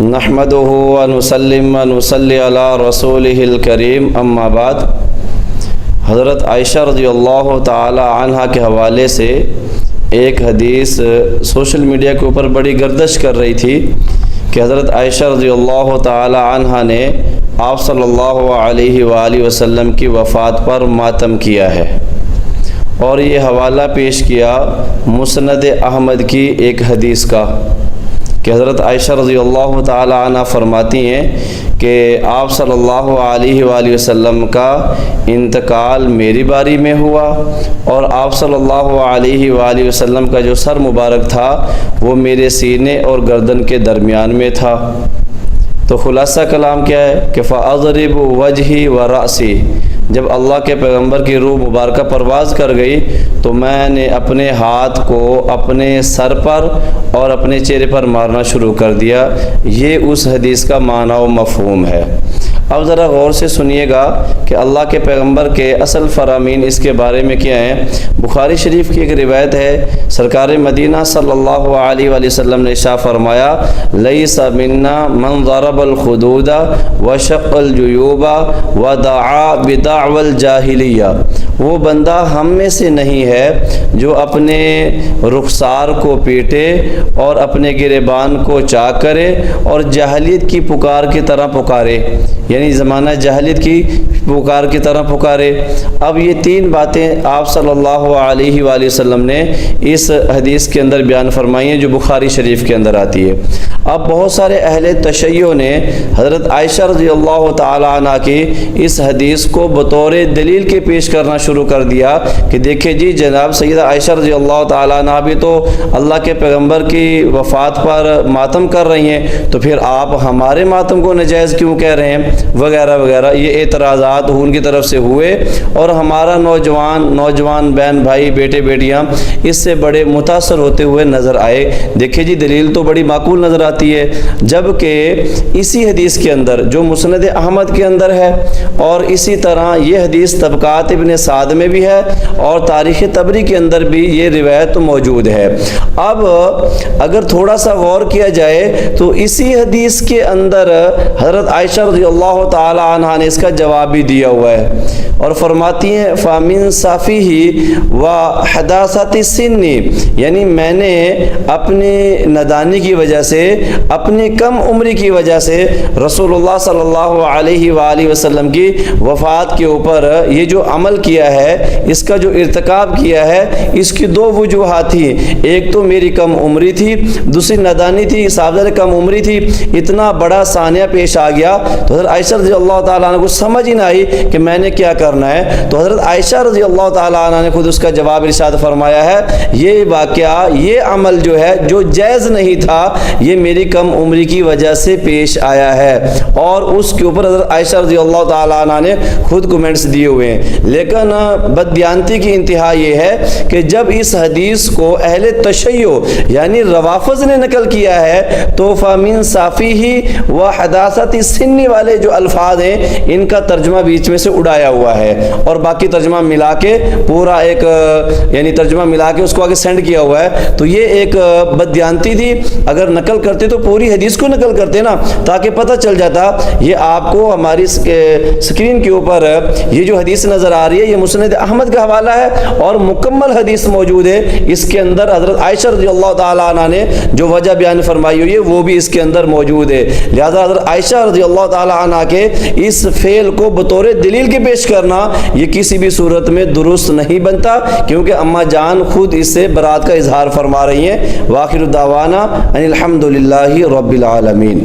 نحمده ونسلم ونصلی علی رسولہ الکریم اما بعد۔ حضرت عائشہ رضی اللہ تعالی عنہ کے حوالے سے ایک حدیث سوشل میڈیا کے اوپر بڑی گردش کر رہی تھی کہ حضرت عائشہ رضی اللہ تعالی عنہ نے آپ صلی اللہ علیہ وآلہ وسلم کی وفات پر ماتم کیا ہے، اور یہ حوالہ پیش کیا مسند احمد کی ایک حدیث کا کہ حضرت عائشہ رضی اللہ تعالی عنہ فرماتی ہیں کہ آپ صلی اللہ علیہ وآلہ وسلم کا انتقال میری باری میں ہوا، اور آپ صلی اللہ علیہ وآلہ وسلم کا جو سر مبارک تھا وہ میرے سینے اور گردن کے درمیان میں تھا۔ تو خلاصہ کلام کیا ہے کہ فَأَضْرِبُ وَجْهِي وَرَأْسِي، جب اللہ کے پیغمبر کی روح مبارکہ پرواز کر گئی تو میں نے اپنے ہاتھ کو اپنے سر پر اور اپنے چہرے پر مارنا شروع کر دیا۔ یہ اس حدیث کا معنی و مفہوم ہے۔ اب ذرا غور سے سنیے گا کہ اللہ کے پیغمبر کے اصل فرامین اس کے بارے میں کیا ہیں۔ بخاری شریف کی ایک روایت ہے، سرکار مدینہ صلی اللہ علیہ وآلہ وسلم نے ارشاد فرمایا، لیس منا من ضرب الخدود وشق الجیوب ودعا بدعوى الجاہلیہ، وہ بندہ ہم میں سے نہیں ہے جو اپنے رخسار کو پیٹے اور اپنے گریبان کو چاک کرے اور جاہلیت کی پکار کی طرح پکارے، یعنی زمانہ جاہلیت کی پکار کی طرح پکارے۔ اب یہ تین باتیں آپ صلی اللہ علیہ وآلہ وسلم نے اس حدیث کے اندر بیان فرمائی ہیں جو بخاری شریف کے اندر آتی ہے۔ اب بہت سارے اہل تشیع نے حضرت عائشہ رضی اللہ تعالی عنہ کی اس حدیث کو بطور دلیل کے پیش کرنا شروع کر دیا کہ دیکھیں جی جناب سیدہ عائشہ رضی اللہ تعالی عنہ بھی تو اللہ کے پیغمبر کی وفات پر ماتم کر رہی ہیں، تو پھر آپ ہمارے ماتم کو ناجائز کیوں کہہ رہے ہیں وغیرہ وغیرہ۔ یہ اعتراضات ان کی طرف سے ہوئے اور ہمارا نوجوان بہن بھائی بیٹے بیٹیاں اس سے بڑے متاثر ہوتے ہوئے نظر آئے۔ دیکھیں جی دلیل تو بڑی معقول نظر آتی ہے، جبکہ اسی حدیث کے اندر جو مسند احمد کے اندر ہے اور اسی طرح یہ حدیث طبقات ابن سعد میں بھی ہے اور تاریخ طبری کے اندر بھی یہ روایت موجود ہے۔ اب اگر تھوڑا سا غور کیا جائے تو اسی حدیث کے اندر حضرت عائشہ رضی اللہ تعالی عنہ نے اس کا جواب بھی دیا ہوا ہے اور فرماتی ہیں فَمِن صَفِهِ وَحَدَاثَةِ السِّنِّ، یعنی میں نے اپنی نادانی کی وجہ سے، اپنی کم عمری کی وجہ سے رسول اللہ صلی اللہ علیہ وآلہ وسلم کی وفات کے اوپر یہ جو عمل کیا ہے، اس کا جو ارتکاب کیا ہے، اس کی دو وجوہات تھی۔ ایک تو میری کم عمری تھی، دوسری نادانی تھی، صاحب کم عمری تھی، اتنا بڑا سانیہ پیش آ گیا تو حضرت عائشہ رضی اللہ تعالیٰ عنہ کو سمجھ ہی نہ آئی کہ میں نے کیا کرنا ہے۔ تو حضرت عائشہ رضی اللہ تعالیٰ عنہ نے خود اس کا جواب ارشاد فرمایا ہے، یہ واقعہ، یہ عمل جو ہے جو جائز نہیں تھا، یہ میری کم عمری کی وجہ سے پیش آیا ہے، اور اس کے اوپر حضرت عائشہ رضی اللہ تعالیٰ عنہ نے خود کمنٹس دیے ہوئے ہیں۔ لیکن بددیانتی کی انتہا یہ ہے کہ جب اس حدیث کو اہل تشیع یعنی روافض نے نقل کیا ہے تو فَمِن صَفِهِ وَحَدَاثَةِ السِّنِّ والے جو الفاظ ہیں ان کا ترجمہ بیچ میں سے اڑایا ہوا ہے اور باقی ترجمہ ملا کے پورا ایک یعنی ترجمہ ملا کے اس کو آگے سینڈ کیا ہوا ہے۔ تو یہ ایک بددیانتی تھی، اگر نقل کرتے تو پوری حدیث کو نقل کرتے نا، تاکہ پتہ چل جاتا۔ یہ آپ کو ہماری سکرین کے اوپر یہ جو حدیث نظر آ رہی ہے یہ مسند احمد کا حوالہ ہے اور مکمل حدیث موجود ہے، اس کے اندر حضرت عائشہ رضی اللہ تعالی عنہ نے جو وجہ بیان فرمائی ہوئی ہے وہ بھی اس کے اندر موجود ہے۔ لہذا حضرت عائشہ رضی اللہ تعالی عنہ کے اس فعل کو بطور دلیل کے پیش کرنا یہ کسی بھی صورت میں درست نہیں بنتا، کیونکہ اماں جان خود اس سے برات کا اظہار فرما رہی ہیں۔ وآخر دعوانا ان الحمد للہ رب العالمین۔